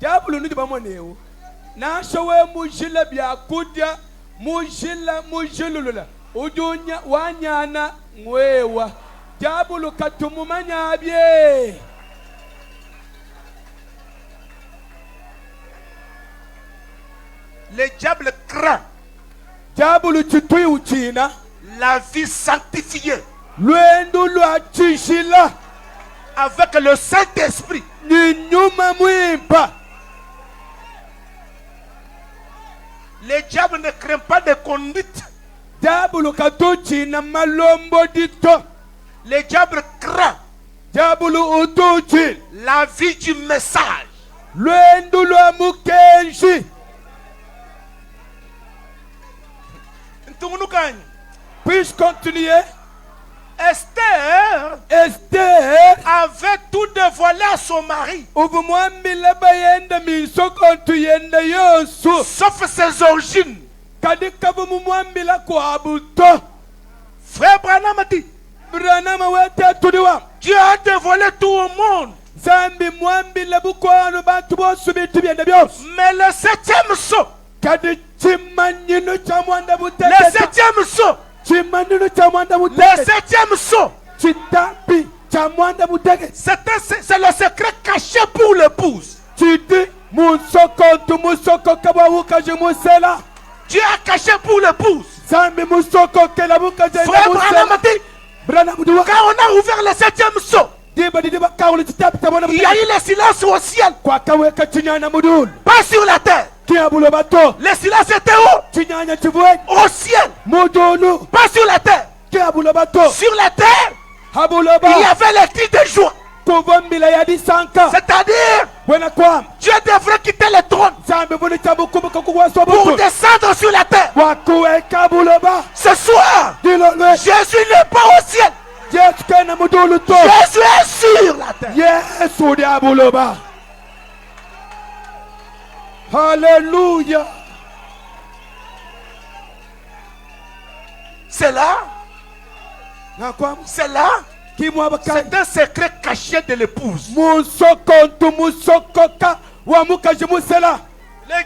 Diablo ni bamoneo. Na showe mujila byakudia mujila mujilulula. Ujunya wanyana ngwewa. Diablo katumumanya abye. Le diable craint Diablo chitui uchina. la vie sanctifiée Luendu luachishila. avec le Saint-Esprit. Ninyuma mwimpa. Le diable ne craint pas de conduite. Diablo katuchina malombo dito. Le diable craint Diablo utuchi. la vie du message. Luendu luamukenshi. Puis-je continuer? Esther Esther avait tout dévoilé à son mari, sauf ses origines. Frère Branham a dit, Dieu a dévoilé tout au monde. Mais le septième saut, le septième saut, c'est le secret caché pour l'épouse. Dieu a caché pour l'épouse. Frère Branham a dit, quand on a ouvert le septième saut, il y a eu le silence au ciel, pas sur la terre. Le silence était où? Au ciel, pas sur la terre. Sur la terre, il y avait les cris de joie. C'est-à-dire, Dieu devrait quitter le trône pour descendre sur la terre. Ce soir, Jésus n'est pas au ciel. Jésus est sur la terre. Alléluia. C'est là. C'est là. C'est un secret caché de l'épouse. Le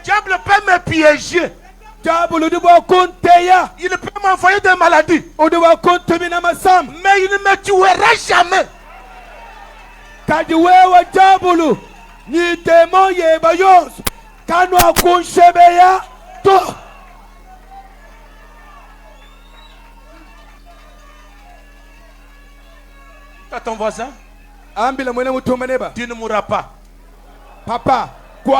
diable peut me piéger. Il peut m'envoyer des maladies. Mais il ne me tuera jamais. À ton voisin, tu ne mourras pas. Papa, pour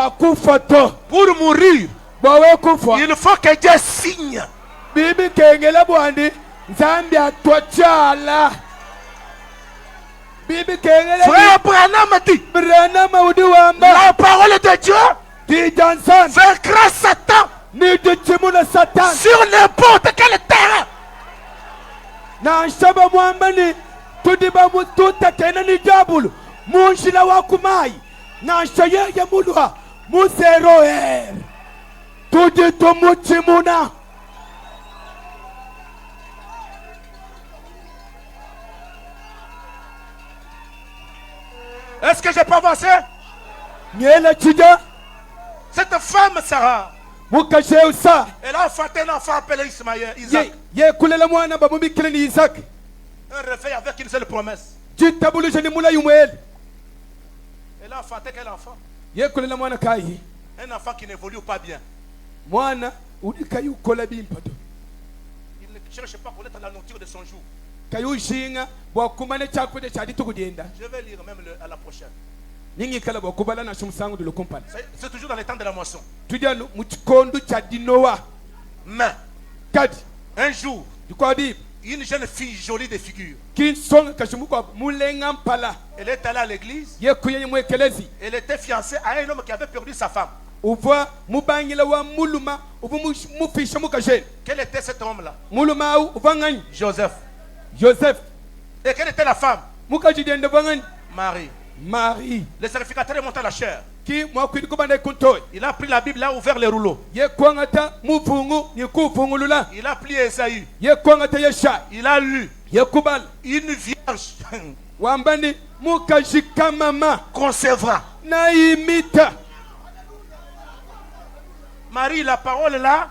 mourir, il faut que Dieu signe. Frère Branham dit, la parole de Dieu vaincra Satan sur n'importe quel terrain. Est-ce que je peux avancer? Cette femme Sarah, elle a enfanté un enfant appelé Ismaël, Isaac. Un réveil avec une seule promesse. Elle a enfanté quel enfant? Un enfant qui n'évolue pas bien. Il ne cherche pas à connaître la nourriture de son jour. Je vais lire même à la prochaine. C'est toujours dans les temps de la moisson. Mais un jour, une jeune fille jolie de figure, elle est allée à l'église. Elle était fiancée à un homme qui avait perdu sa femme. Quel était cet homme-là? Joseph. Et quelle était la femme? Marie. Le sacrificateur est monté à la chair. Il a pris la Bible, il a ouvert les rouleaux. Il a plié Esaïe. Il a lu. Une vierge concevra. Marie, la parole là.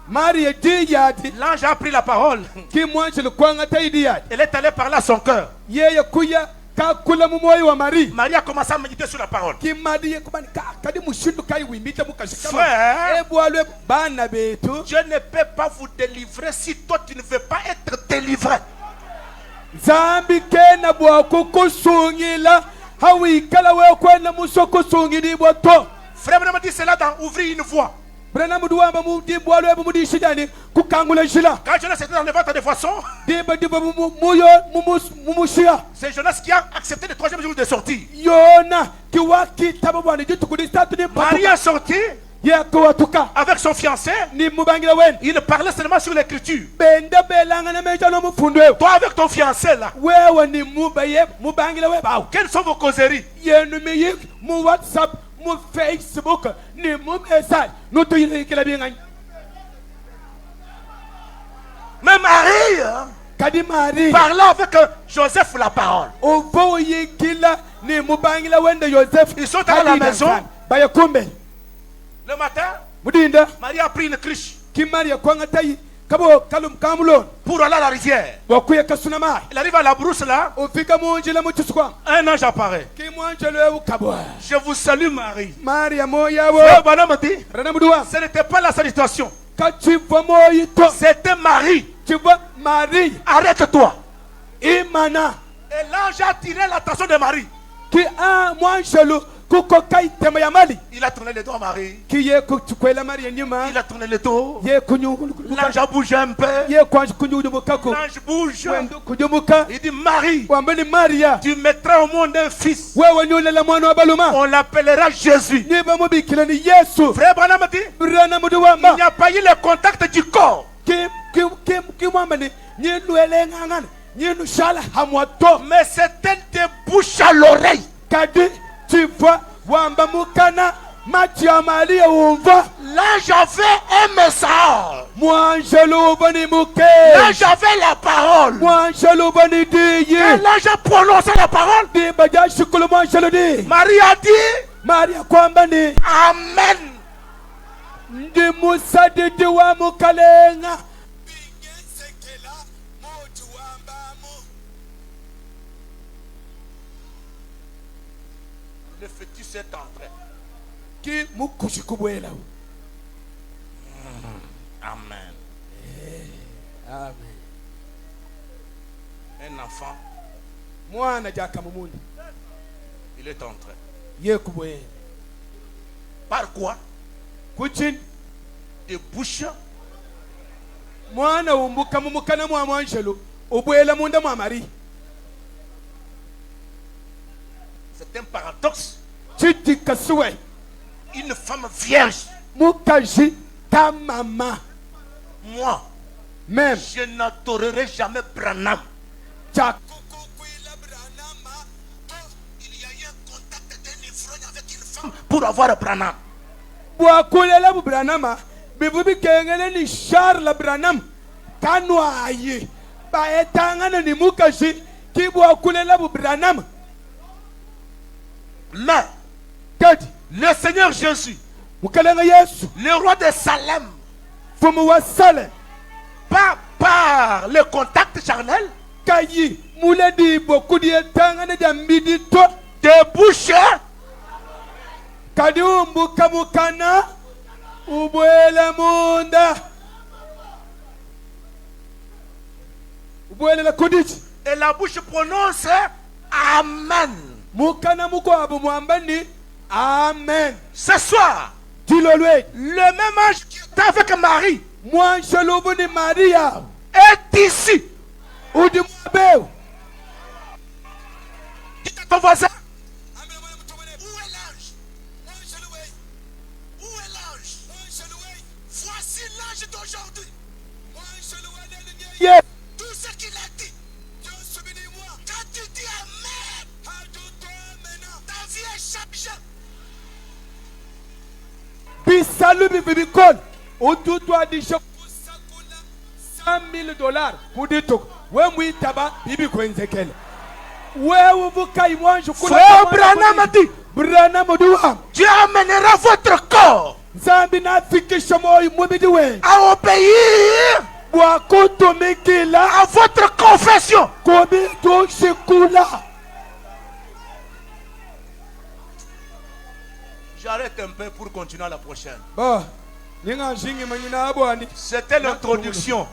Marie dit yadi. L'ange a pris la parole. Ki mwanjelu kwanga taidi yadi. Elle est allée parler à son cœur. Yeye kuya ka kula mumoyo wa Marie. Marie a commencé à méditer sur la parole. Ki madi yekubani kadi mushindu kai wimbita mukashikama. Frère, Ebwalwe bana betu. Dieu ne peut pas vous délivrer si toi tu ne veux pas être délivré. Zambi kena bwa kukusungila. Hawi kala we kwenda musoko sungili bwato. Frère, me dit cela dans ouvrir une voie. Quand Jonas était dans le ventre de poisson, c'est Jonas qui a accepté le troisième jour de sortie. Marie a sorti avec son fiancé. Il parlait seulement sur l'écriture. Toi avec ton fiancé là, quelles sont vos causeries? Mon Facebook, ni mon message, nous te disons que la bien. Mais Marie, Kadi Marie, parlant avec Joseph la parole. Au voye qu'il a ni Mubangila wende Joseph. Ils sont à la maison. Bayakumbe. Le matin, Mudinda, Marie a pris une cruche. Qui Marie a kwangatayi. Kabo kalum kamulon. Pour aller à la rivière. Wakuya kasunama. Il arrive à la brousse là. Ofika monjela mutuswa. Un ange apparaît. Qui monjela ukabwa. Je vous salue Marie. Maria moya wo. Ce n'était pas la salutation. C'était Marie. Tu vois Marie. Arrête-toi. Imana. Et l'ange a tiré l'attention de Marie. Qui a monjelo. Il a tourné le dos à Marie. Il a tourné le dos. L'ange a bougé un peu. L'ange bouge. Il dit Marie, tu mettras au monde un fils. On l'appellera Jésus. Frère Branham dit, il n'y a pas eu le contact du corps. Mais c'était de bouche à l'oreille. Tu vois, Wambamukana, Matia Maria Umva. L'ange avait un message. L'ange avait la parole. Et l'ange a prononcé la parole. Marie a dit Maria Kwambani. Amen. De Moussa de Wamukalenga. Le fœtus est entré. Qui moukushikubwela. Amen. Amen. Un enfant. Mwana jakamumundi. Il est entré. Yekubwela. Par quoi? Kuchin. De bouche. Mwana umbuka mumukana mwa mwanjelo. Ubwela munda mwa Marie. C'est un paradoxe. Une femme vierge. Mukaji ta maman. Moi, même, je n'adorerai jamais Branham. Il y a eu un contact d'un ivrogne avec une femme pour avoir Branham. Boakulela Branham. Bibubi kengele ni Charles Branham. Kanwaye. Baetangana ni Mukaji. Ki boakulela Branham. Mais le Seigneur Jésus, le roi de Salem, pas par le contact charnel, de bouche, et la bouche prononce Amen. Amen. Ce soir, dis-le lui. Le même ange qui était avec Marie est ici. Où est ton voisin? Où est l'ange? Où est l'ange? Voici l'ange d'aujourd'hui. Yeah. Tout ce qu'il a dit. Quand tu dis Amen, ta vie est changée. Bisalu bibikon. Otutu adisha $100,000 pour des trucs. Ouais moi taba bibi kwenzekele. Ouais uvuka imwanju kula. Frère Branham a dit. Branham doua. Dieu amènera votre corps. nzambi nafikisha moyo mubidi wenu à obéir bwakutumikila à votre confession. kubitushikula. J'arrête un peu pour continuer à la prochaine. Ba ninganjingi manyina abwani C'était l'introduction.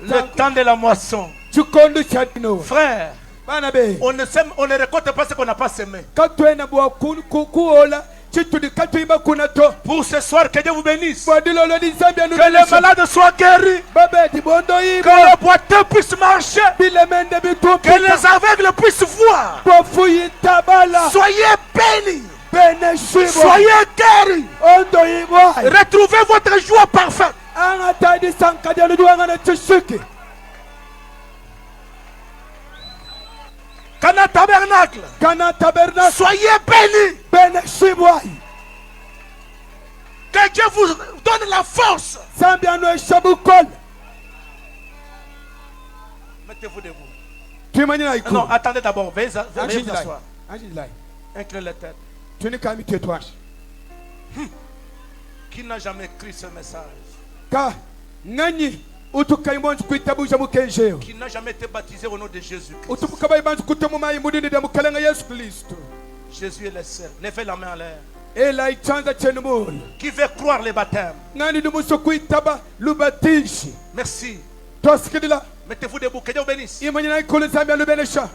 Le temps de la moisson. chikondo chatino. Frère, Bana be on ne récolte pas ce qu'on n'a pas semé. katwena bwakuola chitudi katwiba kunato. Pour ce soir, que Dieu vous bénisse. Bwadilolo di zambia Que les malades soient guéris. babeti bondo Que ibo les boiteux puissent marcher. bilemende Que bitumpika les aveugles puissent voir. bofuyi tabala Soyez bénis. bene shibo Soyez guéris. ondo ibo Retrouvez votre joie parfaite. angatadi sankadiano duangana chishiki Cana tabernacle. kana tabernacle Soyez bénis. bene shibwai Que Dieu vous donne la force. zambiano eshabukol Mettez-vous debout. twimanyina iku Non, attendez d'abord. Veuillez vous asseoir. anjilai Inclinez la tête. tunikami tetwashi Qui n'a jamais écrit ce message? ka nganyi utukaimonzi kuitabusha mukenjeo Qui n'a jamais été baptisé au nom de Jésus-Christ? utupukabai banzi kutemumayi mudinida mukalenga yesu kristu Jésus est le seul. Levez la main en l'air. ela ichanza chenu mulu Qui veut croire les baptêmes? ngani dumuso kuitaba lubatishi Merci. twasikidila Mettez-vous debout. Que Dieu vous bénisse. imanyina ikulu zambia lubenesha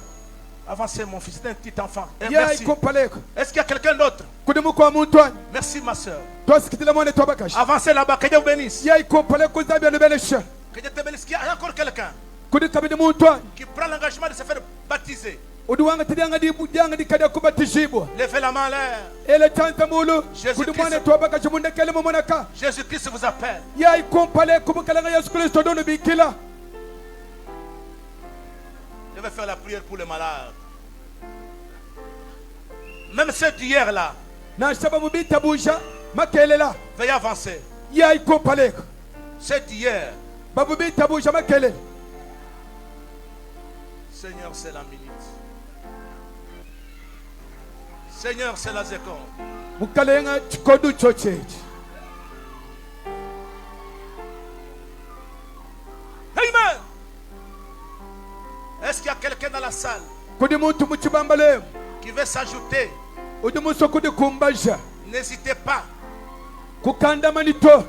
Avancez, mon fils. C'est un petit enfant. Et ya merci. ikumpaleko Est-ce qu'il y a quelqu'un d'autre? kudimu kwa muntu wanyu Merci, ma soeur. twasikidila mwane twabakashi Avancez là-bas. Que Dieu vous bénisse. ya ikumpaleko zambia lubenesha Que Dieu te bénisse. Il y a encore quelqu'un kudikabidi muntu wanyu qui prend l'engagement de se faire baptiser. udiwanga tidyanga dikadya kubatishibwa Levez la main en l'air. ele chanza mulu Jésus kudi Christ. mwane twabakashi mundekele mumonaka Jésus-Christ vous appelle. ya ikumpaleko mukalenga yesu kristu donu bikila Je vais faire la prière pour les malades. Même ceux d'hier là, nashaba mubitabusha makelela veuillez avancer. ya ikumpaleko Ceux d'hier, babubitabusha makelela Seigneur, c'est la minute. Seigneur, c'est la seconde. mukalenga chikodu chochechi Amen. Est-ce qu'il y a quelqu'un dans la salle kudi muntu muchibambalemu qui veut s'ajouter? udi muso kudi kumbaja N'hésitez pas. kukandamanito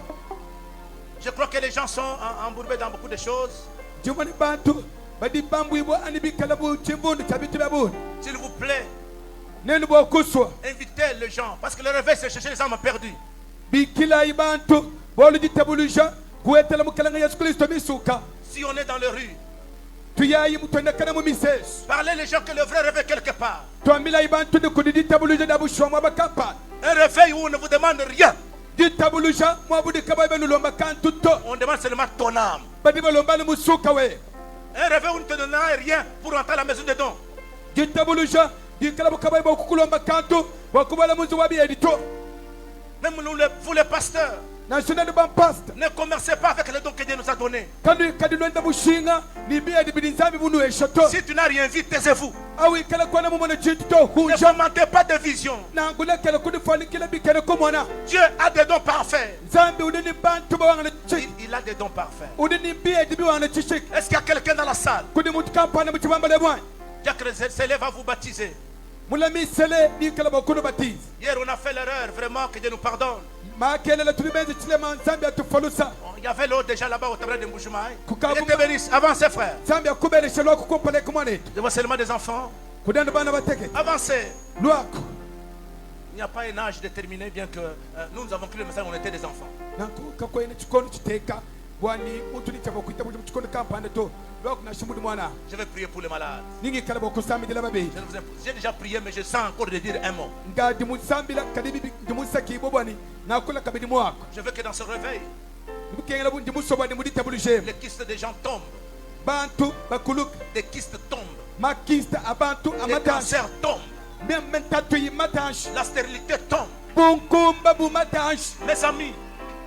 Je crois que les gens sont embourbés dans beaucoup de choses. jumani bantu badi bambwibwa ani bikala buchimbundi chabitu byabuni S'il vous plaît, nenu bwokuswa invitez les gens. Parce que le réveil, c'est chercher les âmes perdues. bikila ibantu bolujitabuluja kuwetela mukalanga yesu kristo misuka Si on est dans les rues, tuyayi mutondekana mu misesu parlez les gens que le vrai réveil quelque part. twamila ibantu ni kudi ditabuluja dabushwa mwabakampani Un réveil où on ne vous demande rien. ditabuluja mwabudika babelulomba kantu to On demande seulement ton âme. badi balombani musuka we Un réveil où on ne te donnera rien pour entrer à la maison de don. ditabuluja dikala bukabai bokukulomba kantu wakubala muzi wabiedito Même vous les pasteurs, national bampasta ne commercez pas avec les dons que Dieu nous a donnés. kandi kadilwenda bushinga nibiedi bidinzambi bunu eshoto Si tu n'as rien vu, taisez-vous. awikala kwana mumona chintu to Ne hunja mentez pas de vision. nangulekele kudifanikile bikele kumona Dieu a des dons parfaits. zambi udini bantu bawangana Il a des dons parfaits. udini biedi biwangana chishik Est-ce qu'il y a quelqu'un dans la salle? kudi mutu kampani muchibambale bwanyi Jacques s'élève à vous baptiser. mulamisele nikala bakunu batizi Hier, on a fait l'erreur. Vraiment, que Dieu nous pardonne. makelela tulibenzi chilema nzambi atufalusa Il y avait l'eau déjà là-bas au tabernacle de Mboujouma. Kukabu- Dieu te bénisse. Avancez, frère. nzambi akubeleshe lwako kumpaleka mwanetu Je vois seulement des enfants. kudenda bana bateke Avancez. lwako Il n'y a pas un âge déterminé, bien que nous avons cru le message, on était des enfants. nankuka kwene chikondo chiteka bwani muntu nichava kuita kuti muchikondo kampande to lwako nashimudi mwana Je vais prier pour les malades. ningikala bokusamidila babeyi Je ne vous ai- J'ai déjà prié, mais je sens encore de dire un mot. nga ndimusambila kadibi ndimusakibo bwani nakula kabidi mwako Je veux que dans ce réveil, ndimukengela ndimusobwa ndimuditabulujemu les kystes des gens tombent. bantu bakuluka Des kystes tombent. makista abantu Les amatanshi cancers tombent. mentatu yimatanshi La stérilité tombe. bunkumba bumatanshi Mes amis,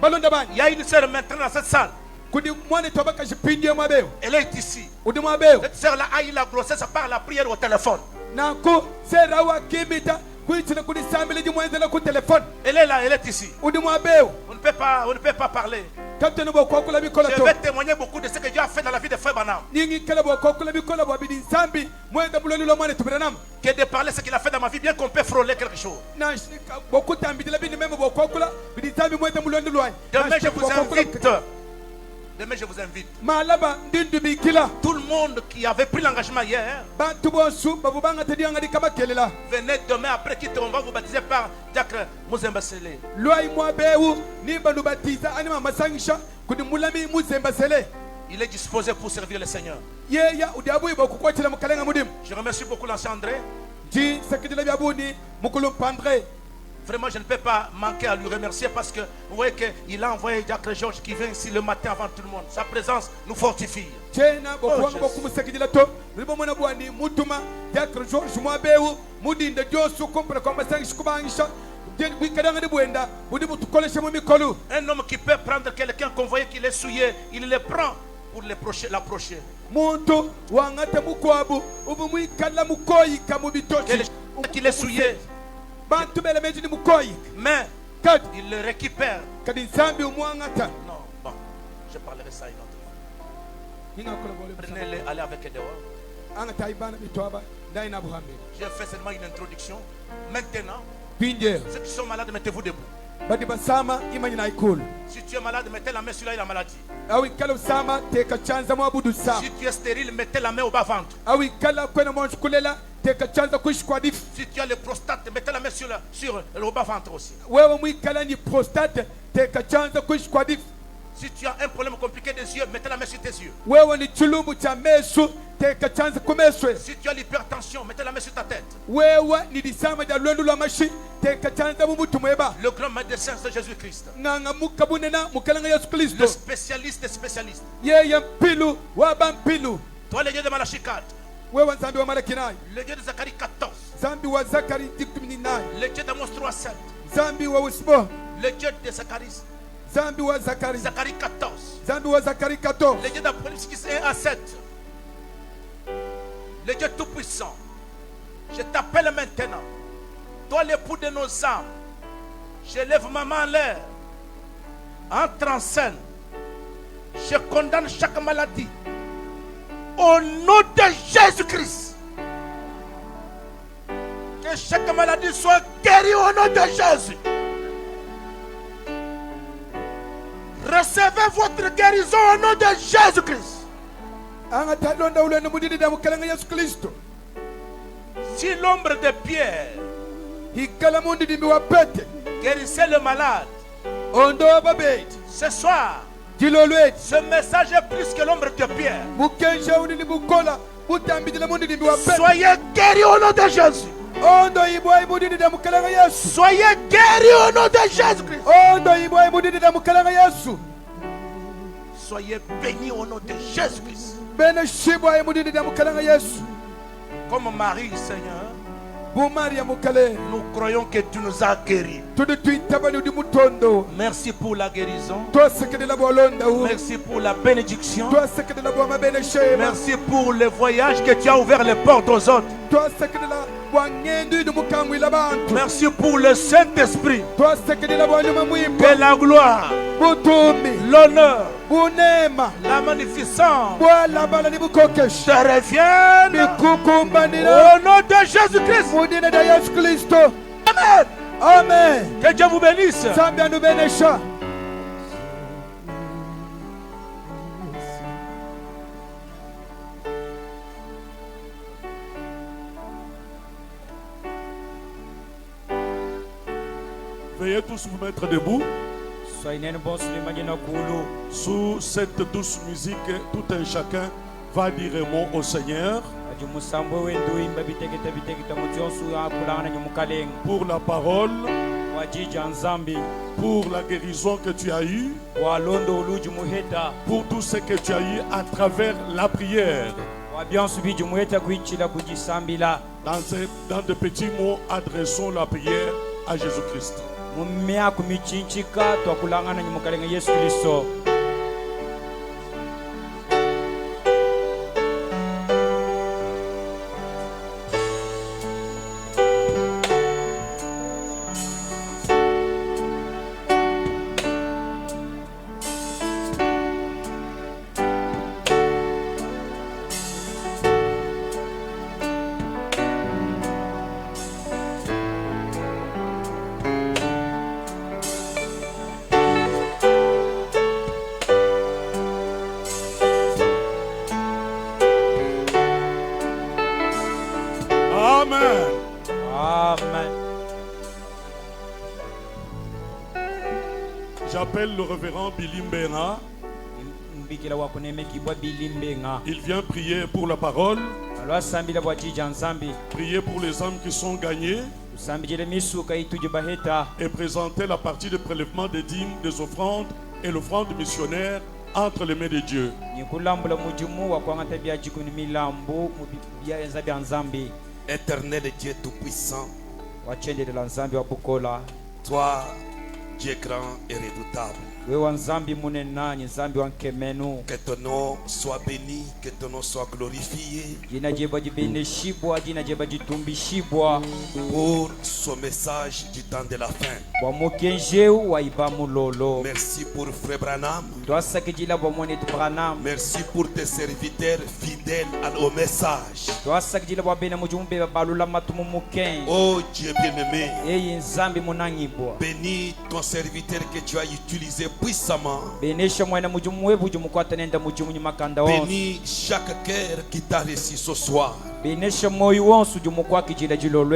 balonda bani il y a une sœur maintenant dans cette salle. kudi mwane twabakashipindiye mwabewo Elle est ici. udi mwabewo Cette sœur-là a eu la grossesse par la prière au téléphone. nanku serawa kimita Bwitile kuni sambile jimwenzela ku telefone. Elle est là, elle est ici. Udi mwabeu. On ne peut pas parler. Kaptene bo kokula bikola Je to. vais témoigner beaucoup de ce que Dieu a fait dans la vie de Frère Branham. Ningi kala bo kokula bikola bo bidi sambi mwenda buloni lo mwane tuberanam. Que de parler ce qu'il a fait dans ma vie, bien qu'on peut frôler quelque chose. Na beaucoup tambi de la bini même bo kokula bidi sambi mwenda buloni lo ay. Demain je vous invite. Demain je vous invite. Malaba ndindu bikila. Tout le monde qui avait pris l'engagement hier, Bantu bosu babubanga tedi ngadi kama kelela. venez demain après quitter, on va vous baptiser par Diacre Muzemba Sele. Loi mwabeu ni bandu batiza anima masangisha kudi mulami Muzemba Sele. Il est disposé pour servir le Seigneur. Yeya udiabu ibo kukwachila mukalenga mudim. Je remercie beaucoup l'ancien André. Ji sekidile biabuni mukulu pandre. Vraiment, je ne peux pas manquer à lui remercier parce que vous voyez qu'il a envoyé Diacre Georges qui vient ici le matin avant tout le monde. Sa présence nous fortifie. Chena bokuwanga bokumusekidila to libo mwana bwani mutuma Diacre Georges mwabeu mudinde josu kompra kwa masangisha kubangisha. Un homme qui peut prendre quelqu'un qu'on voyait qu'il est souillé, il le prend pour l'approcher. Qu'il est souillé, mais il le récupère. Non, bon, je parlerai ça une autre fois. Prenez-le, allez avec eux dehors. J'ai fait seulement une introduction. Maintenant, ceux qui sont malades, mettez-vous debout. Si tu es malade, mettez la main sur là, il a maladie. Si tu es stérile, mettez la main au bas-ventre. Si tu as le prostate, mettez la main sur le bas-ventre aussi. Si tu as un problème compliqué des yeux, mettez la main sur tes yeux. Si tu as l'hypertension, mettez la main sur ta tête. Le grand médecin, c'est Jésus-Christ. Le spécialiste des spécialistes. Toi, le Dieu de Malachie 4. Le Dieu de Zacharie 14. Le Dieu d'Amos 3:7. Le Dieu de Zacharie. Zacharie 14. Le Dieu d'Apocalypse 1:7. Le Dieu Tout-Puissant. Je t'appelle maintenant. Toi l'époux de nos âmes. Je lève ma main en l'air. Entre en scène. Je condamne chaque maladie. Au nom de Jésus-Christ. Que chaque maladie soit guérie au nom de Jésus. Recevez votre guérison au nom de Jésus-Christ. Si l'ombre de pierre guérissait le malade, ce soir, ce message est plus que l'ombre de pierre. Soyez guéris au nom de Jésus. Soyez guéris au nom de Jésus-Christ. Soyez bénis au nom de Jésus-Christ. Comme Marie, Seigneur, nous croyons que tu nous as guéris. Merci pour la guérison. Merci pour la bénédiction. Merci pour le voyage que tu as ouvert les portes aux autres. Merci pour le Saint-Esprit. Que la gloire, l'honneur, la magnificence te reviennent au nom de Jésus-Christ. Amen. Amen. Que Dieu vous bénisse. Veuillez tous vous mettre debout. Sous cette douce musique, tout un chacun va dire un mot au Seigneur. Pour la parole, pour la guérison que tu as eue, pour tout ce que tu as eu à travers la prière. Dans de petits mots, adressons la prière à Jésus-Christ. J'appelle le révérend Billy Mbenga. Il vient prier pour la parole. Prier pour les âmes qui sont gagnées. Et présenter la partie de prélèvement des dîmes, des offrandes et l'offrande missionnaire entre les mains de Dieu. Éternel Dieu Tout-Puissant, toi, Dieu grand et redoutable, que ton nom soit béni, que ton nom soit glorifié pour ce message du temps de la fin. Merci pour Frère Branham. Merci pour tes serviteurs fidèles au message. Oh Dieu bien-aimé, bénis ton serviteur que tu as utilisé puissamment. Bénis chaque cœur qui t'a reçu ce soir.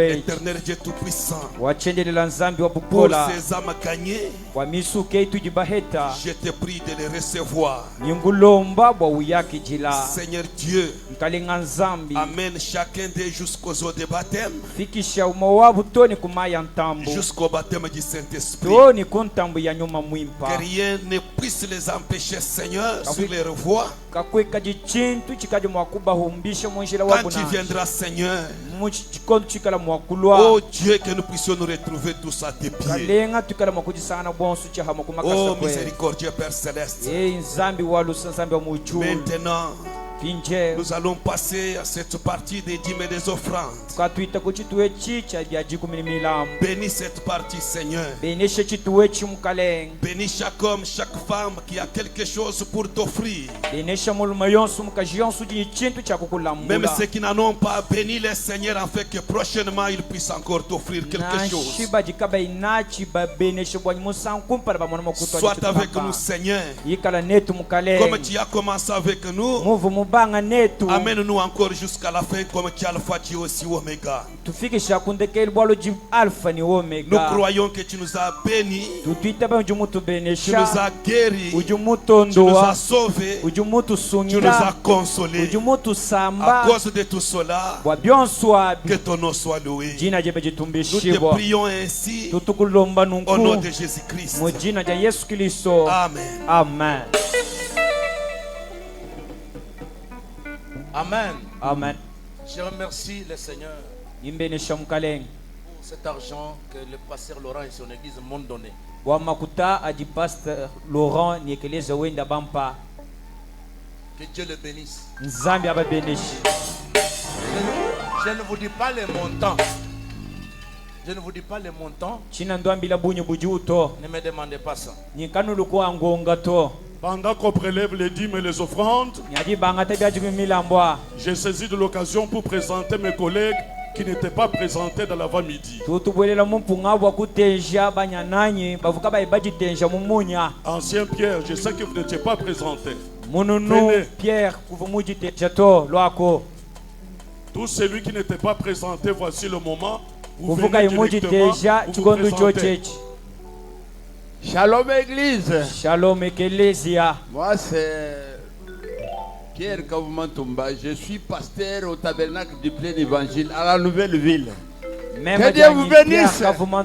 Éternel Dieu Tout-Puissant, pour ces âmes gagnées, je te prie de les recevoir. Seigneur Dieu, amène chacun d'eux jusqu'aux eaux de baptême, jusqu'au baptême du Saint-Esprit. Que rien ne puisse les empêcher, Seigneur, sur leur voie. Quand tu viendras, Seigneur, oh Dieu, que nous puissions nous retrouver tous à tes pieds. Oh miséricordieux Père Céleste, maintenant nous allons passer à cette partie des dîmes et des offrandes. Bénis cette partie, Seigneur. Bénis chaque homme, chaque femme qui a quelque chose pour t'offrir. Même ceux qui n'en ont pas, bénis les Seigneur afin que prochainement ils puissent encore t'offrir quelque chose. Sois avec nous, Seigneur. Comme tu as commencé avec nous, amène-nous encore jusqu'à la fin comme tu as Alpha, tu es aussi Oméga. Nous croyons que tu nous as bénis, tu nous as guéris, tu nous as sauvés, tu nous as consolés. À cause de tout cela, que ton nom soit loué. Nous te prions ainsi au nom de Jésus-Christ. Amen. Amen. Amen. Amen. Je remercie le Seigneur pour cet argent que le pasteur Laurent et son église m'ont donné. Que Dieu le bénisse. Je ne vous dis pas les montants. Je ne vous dis pas les montants. Ne me demandez pas ça. Pendant qu'on prélève les dîmes et les offrandes, j'ai saisi de l'occasion pour présenter mes collègues qui n'étaient pas présentés dans l'avant-midi. Ancien Pierre, je sais que vous n'étiez pas présentés. Pierre, tout celui qui n'était pas présenté, voici le moment. Vous venez directement, vous vous présentez. Shalom Église. Shalom Ecclesia. Moi c'est Pierre Kavoumantumba. Je suis pasteur au tabernacle du plein évangile à la nouvelle ville. Que Dieu vous bénisse. Bon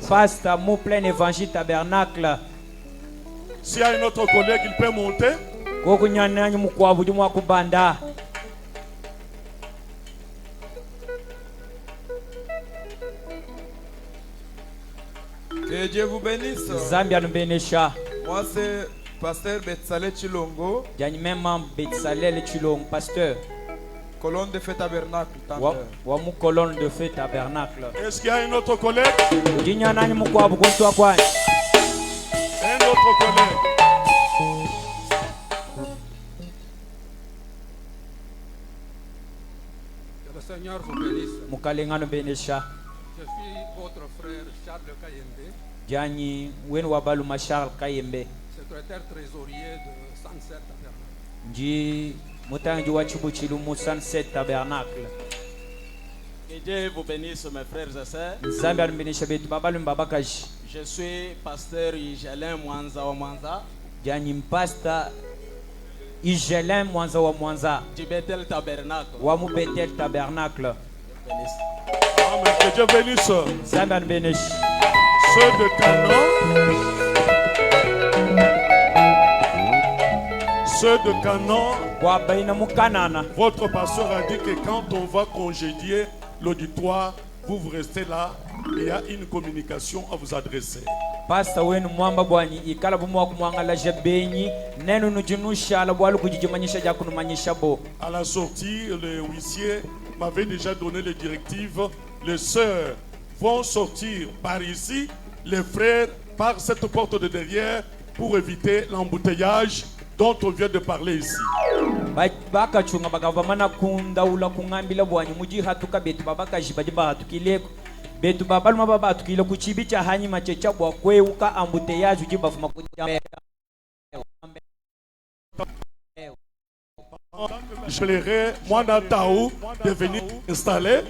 pasteur mon plein évangile tabernacle. S'il y a un autre collègue, il peut monter. Que Dieu vous bénisse. Moi c'est pasteur Betsalel Chilongo. Pasteur. Colonne de feu tabernacle. Colonne de feu tabernacle. Est-ce qu'il y a un autre collègue? Un autre collègue. Que le Seigneur vous bénisse. Je suis votre frère Charles Kayembe. Secrétaire trésorier de Sunset Tabernacle. Que Dieu vous bénisse, mes frères et sœurs. Je suis pasteur Igelin Mwanza wa Mwanza. Jani pasteur Igelin Mwanza wa Mwanza. Du Bethel Tabernacle. Wa mu Bethel Tabernacle. Amen. Que Dieu bénisse. Zamban bénisse. Ceux de Canaan. Ceux de Canaan. Votre pasteur a dit que quand on va congédier l'auditoire, vous restez là. Il y a une communication à vous adresser. Pastor wenu mwamba bwani ikala bumwa kumwangala jebenyi nenu nujunusha la bwalu kujijimanyisha ja kunumanyisha bo. À la sortie, le huissier m'avait déjà donné les directives. Les sœurs vont sortir par ici, les frères par cette porte de derrière pour éviter l'embouteillage dont on vient de parler ici. Bakachunga bagavamana kundaula kungambila bwanyi mujihatuka betu babakajiba jibahatukileko betu babaluma babatukile kuchibicha hanyuma checha bwa kweuka ambuteyaje ujibafuma kujamera. Je l'aimerais, moi Taou, de venir installer.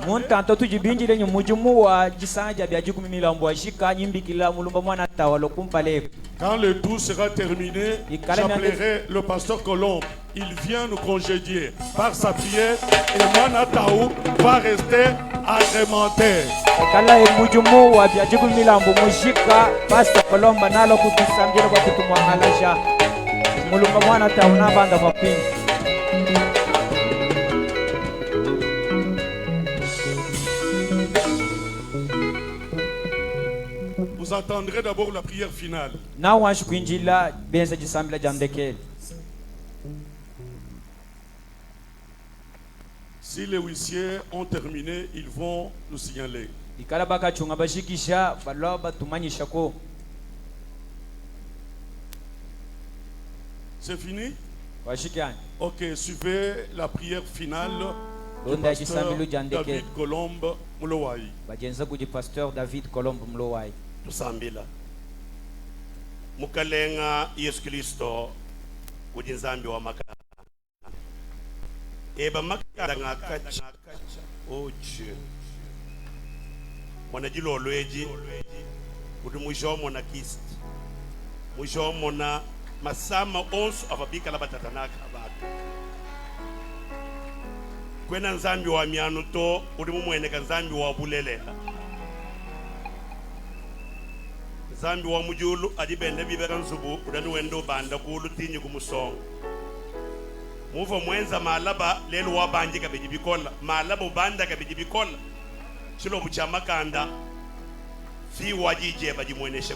Montanto tujibinjile nyumujumu wa jisanja bya 10 shika nyimbikila mulumba mwana tawa lokumpale. Quand le tout sera terminé, j'appellerai le pasteur Colombe. Il vient nous congédier par sa prière et Mwana Taou va rester agrémentaire. Kala mujumu wa bya 10 mushika pastor Colombe nalo kutusambira kwa kutumwangalaja. Mulumba mwana tawu nabanda mapingi. Vous entendrez d'abord la prière finale. Si les huissiers ont terminé, ils vont nous signaler. C'est fini? Ok, suivez la prière finale du pasteur David Colombe Mulowai. Pasteur David Colombe Mulowai. Tusambila mukalenga Yesu Kristo ujinzambi wa makana eba makana ngakacha oh Dieu mwana jilo lweji udi mwisho mwana kist mwisho mwana masama onsu afabika la batatanaka abatu kwena nzambi wa mianu to udi mumweneka nzambi wa bulelela zambi wa mujulu adibende bibera nzubu udani wendo banda kulu tinyi kumusongo muvo mwenza malaba lelo wabanje kabiji bikola malaba banda kabiji bikola chilo buchamakanda fi wajije bajimweneshe